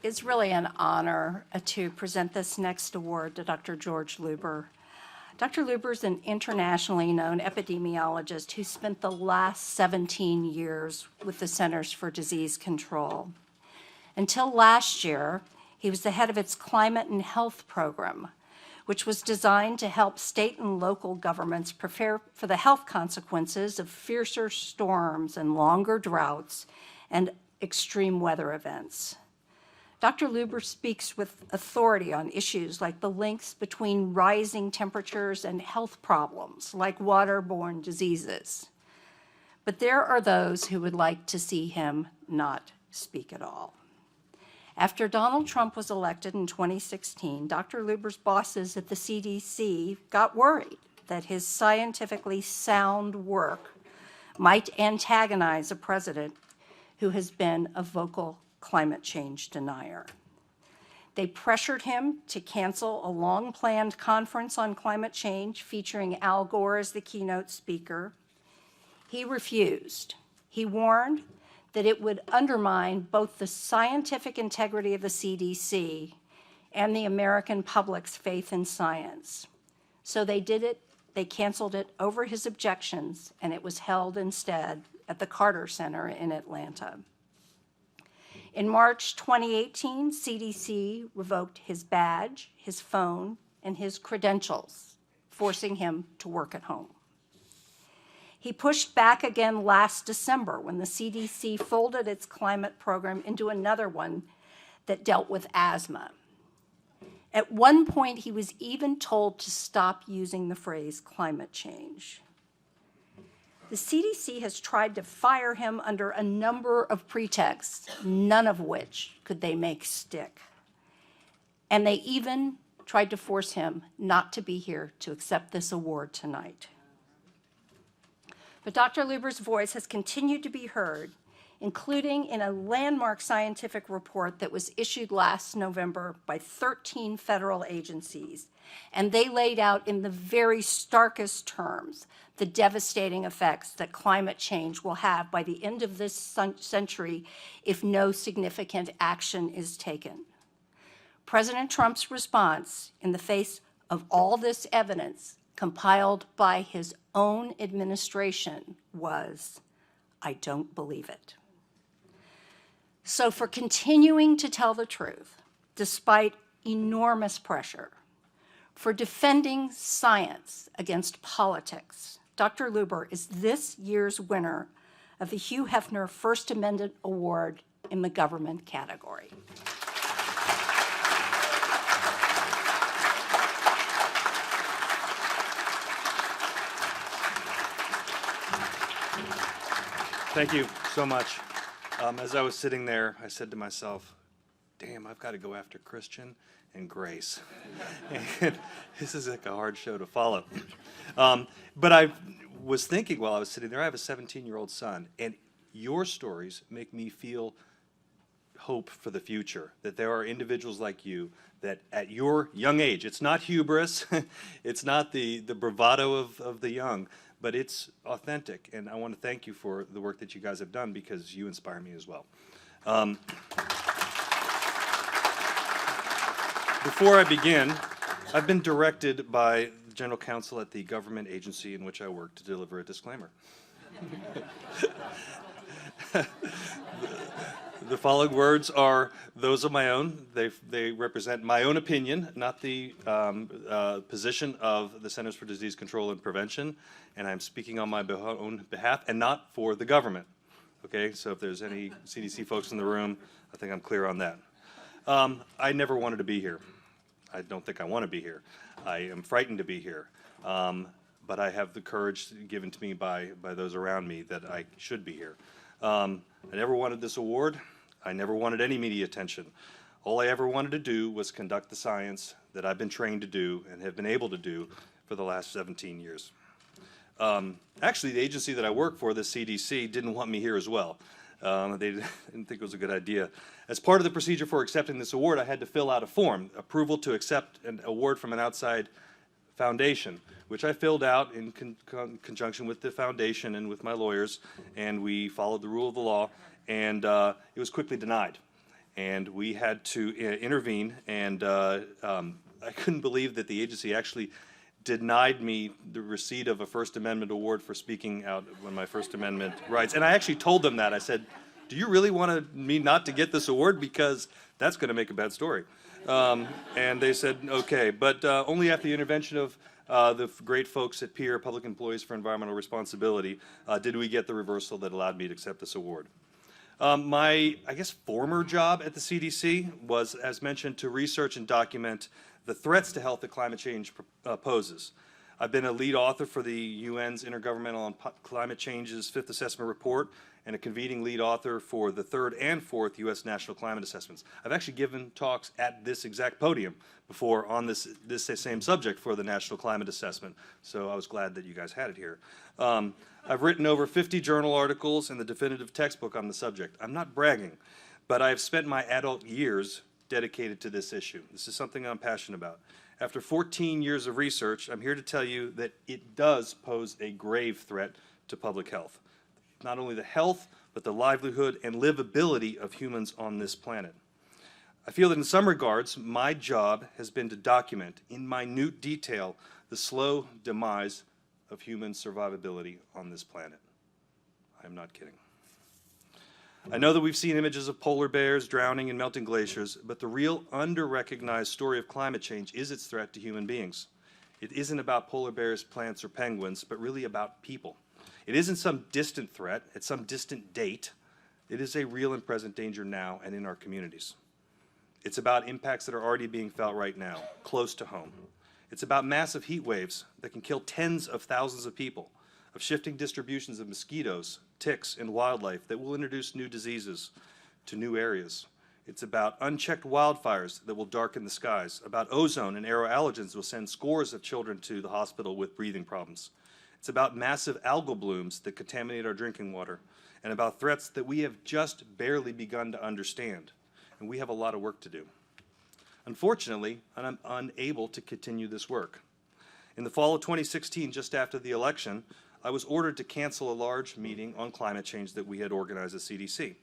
It's really an honor to present this next award to Dr. George Luber. Dr. Luber is an internationally known epidemiologist who spent the last 17 years with the Centers for Disease Control. Until last year, he was the head of its Climate and Health Program, which was designed to help state and local governments prepare for the health consequences of fiercer storms and longer droughts and extreme weather events. Dr. Luber speaks with authority on issues like the links between rising temperatures and health problems like waterborne diseases. But there are those who would like to see him not speak at all. After Donald Trump was elected in 2016, Dr. Luber's bosses at the CDC got worried that his scientifically sound work might antagonize a president who has been a vocal climate change denier. They pressured him to cancel a long-planned conference on climate change featuring Al Gore as the keynote speaker. He refused. He warned that it would undermine both the scientific integrity of the CDC and the American public's faith in science. So they did it, they canceled it over his objections, and it was held instead at the Carter Center in Atlanta. In March 2018, CDC revoked his badge, his phone, and his credentials, forcing him to work at home. He pushed back again last December when the CDC folded its climate program into another one that dealt with asthma. At one point, he was even told to stop using the phrase climate change. The CDC has tried to fire him under a number of pretexts, none of which could they make stick. And they even tried to force him not to be here to accept this award tonight. But Dr. Luber's voice has continued to be heard, including in a landmark scientific report that was issued last November by 13 federal agencies. And they laid out in the very starkest terms the devastating effects that climate change will have by the end of this century if no significant action is taken. President Trump's response in the face of all this evidence compiled by his own administration was, "I don't believe it." So for continuing to tell the truth, despite enormous pressure, for defending science against politics, Dr. Luber is this year's winner of the Hugh Hefner First Amendment Award in the government category. Thank you so much. As I was sitting there, I said to myself, damn, I've got to go after Christian and Grace. And this is like a hard show to follow. But I was thinking while I was sitting there, I have a 17-year-old son, and your stories make me feel hope for the future, that there are individuals like you that at your young age, it's not hubris, it's not the bravado of the young, but it's authentic, and I want to thank you for the work that you guys have done because you inspire me as well. Before I begin, I've been directed by the General Counsel at the government agency in which I work to deliver a disclaimer. The following words are those of my own. They represent my own opinion, not the position of the Centers for Disease Control and Prevention, and I'm speaking on my own behalf and not for the government. Okay, so if there's any CDC folks in the room, I think I'm clear on that. I never wanted to be here. I don't think I want to be here. I am frightened to be here, but I have the courage given to me by those around me that I should be here. I never wanted this award. I never wanted any media attention. All I ever wanted to do was conduct the science that I've been trained to do and have been able to do for the last 17 years. Actually, the agency that I work for, the CDC, didn't want me here as well. They didn't think it was a good idea. As part of the procedure for accepting this award, I had to fill out a form, approval to accept an award from an outside foundation, which I filled out in conjunction with the foundation and with my lawyers, and we followed the rule of the law, and it was quickly denied. and we had to intervene, and I couldn't believe that the agency actually denied me the receipt of a First Amendment Award for speaking out on my First Amendment rights. And I actually told them that. I said, do you really want me not to get this award? Because that's going to make a bad story. And they said, okay. But only after the intervention of the great folks at PEER, Public Employees for Environmental Responsibility, did we get the reversal that allowed me to accept this award. My, I guess, former job at the CDC was, as mentioned, to research and document the threats to health that climate change poses. I've been a lead author for the UN's Intergovernmental on Climate Change's Fifth Assessment Report and a convening lead author for the third and fourth U.S. National Climate Assessments. I've actually given talks at this exact podium before on this same subject for the National Climate Assessment, so I was glad that you guys had it here. I've written over 50 journal articles and the definitive textbook on the subject. I'm not bragging, but I've spent my adult years dedicated to this issue. This is something I'm passionate about. After 14 years of research, I'm here to tell you that it does pose a grave threat to public health. Not only the health, but the livelihood and livability of humans on this planet. I feel that in some regards, my job has been to document in minute detail the slow demise of human survivability on this planet. I'm not kidding. I know that we've seen images of polar bears drowning in melting glaciers, but the real under-recognized story of climate change is its threat to human beings. It isn't about polar bears, plants, or penguins, but really about people. It isn't some distant threat at some distant date. It is a real and present danger now and in our communities. It's about impacts that are already being felt right now, close to home. It's about massive heat waves that can kill tens of thousands of people, of shifting distributions of mosquitoes, ticks, and wildlife that will introduce new diseases to new areas. It's about unchecked wildfires that will darken the skies, about ozone and aeroallergens that will send scores of children to the hospital with breathing problems. It's about massive algal blooms that contaminate our drinking water, and about threats that we have just barely begun to understand, and we have a lot of work to do. Unfortunately, I'm unable to continue this work. In the fall of 2016, just after the election, I was ordered to cancel a large meeting on climate change that we had organized at CDC.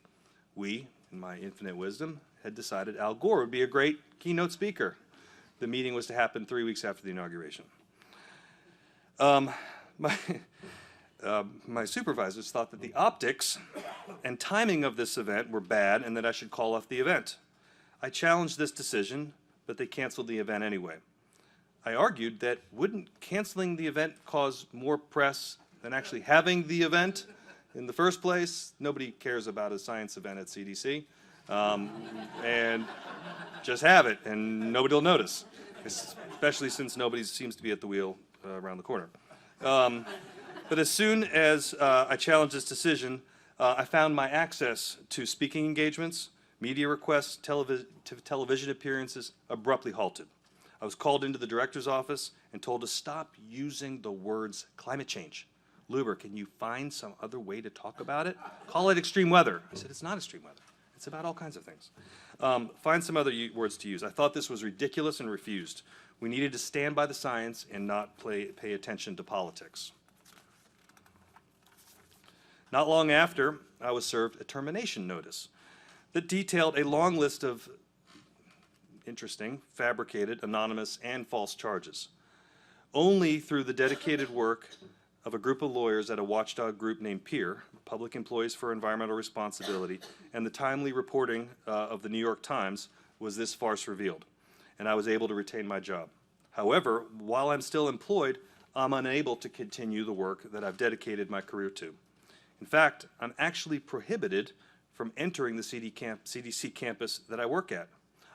We, in my infinite wisdom, had decided Al Gore would be a great keynote speaker. The meeting was to happen 3 weeks after the inauguration. My supervisors thought that the optics and timing of this event were bad and that I should call off the event. I challenged this decision, but they canceled the event anyway. I argued that wouldn't canceling the event cause more press than actually having the event in the first place? Nobody cares about a science event at CDC. And just have it, and nobody will notice, especially since nobody seems to be at the wheel around the corner. But as soon as I challenged this decision, I found my access to speaking engagements, media requests, television appearances abruptly halted. I was called into the director's office and told to stop using the words climate change. Luber, can you find some other way to talk about it? Call it extreme weather. I said, it's not extreme weather. It's about all kinds of things. Find some other words to use. I thought this was ridiculous and refused. We needed to stand by the science and not pay attention to politics. Not long after, I was served a termination notice that detailed a long list of interesting, fabricated, anonymous, and false charges. Only through the dedicated work of a group of lawyers at a watchdog group named PEER, Public Employees for Environmental Responsibility, and the timely reporting of the New York Times was this farce revealed, and I was able to retain my job. However, while I'm still employed, I'm unable to continue the work that I've dedicated my career to. In fact, I'm actually prohibited from entering the CDC campus that I work at.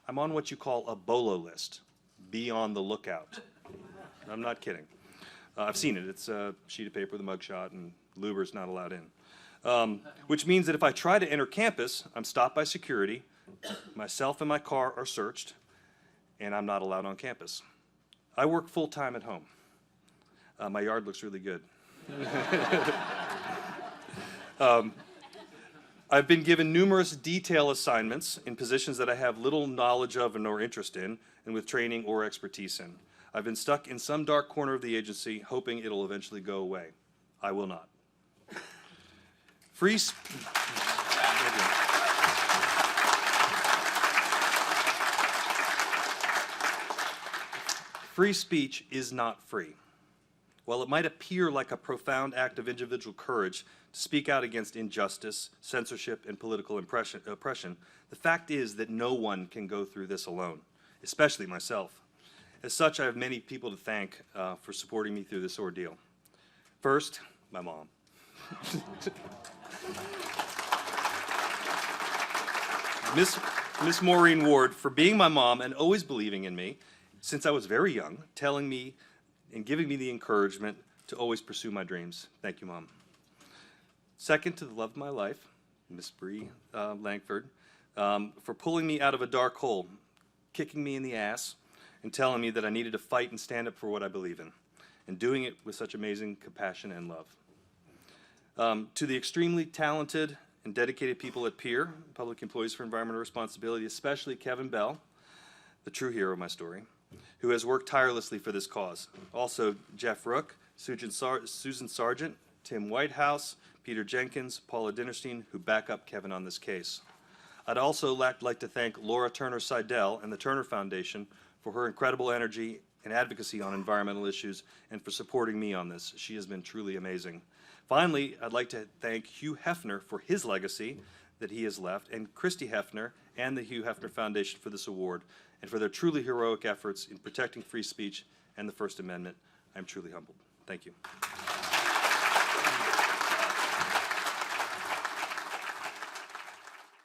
I'm on what you call a BOLO list. Be on the lookout. I'm not kidding. I've seen it. It's a sheet of paper with a mugshot, and Luber's not allowed in. Which means that if I try to enter campus, I'm stopped by security, myself and my car are searched, and I'm not allowed on campus. I work full-time at home. My yard looks really good. I've been given numerous detail assignments in positions that I have little knowledge of nor interest in, and with training or expertise in. I've been stuck in some dark corner of the agency, hoping it'll eventually go away. I will not. Free speech is not free. While it might appear like a profound act of individual courage to speak out against injustice, censorship, and political oppression, the fact is that no one can go through this alone, especially myself. As such, I have many people to thank for supporting me through this ordeal. First, my mom. Miss Maureen Ward, for being my mom and always believing in me since I was very young, telling me and giving me the encouragement to always pursue my dreams. Thank you, Mom. Second, to the love of my life, Miss Bree Langford, for pulling me out of a dark hole, kicking me in the ass, and telling me that I needed to fight and stand up for what I believe in, and doing it with such amazing compassion and love. To the extremely talented and dedicated people at PEER, Public Employees for Environmental Responsibility, especially Kevin Bell, the true hero of my story, who has worked tirelessly for this cause. Also, Jeff Rook, Susan Sargent, Tim Whitehouse, Peter Jenkins, Paula Dinnerstein, who back up Kevin on this case. I'd also like to thank Laura Turner Seidel and the Turner Foundation for her incredible energy and advocacy on environmental issues and for supporting me on this. She has been truly amazing. Finally, I'd like to thank Hugh Hefner for his legacy that he has left, and Christy Hefner and the Hugh Hefner Foundation for this award, and for their truly heroic efforts in protecting free speech and the First Amendment. I'm truly humbled. Thank you.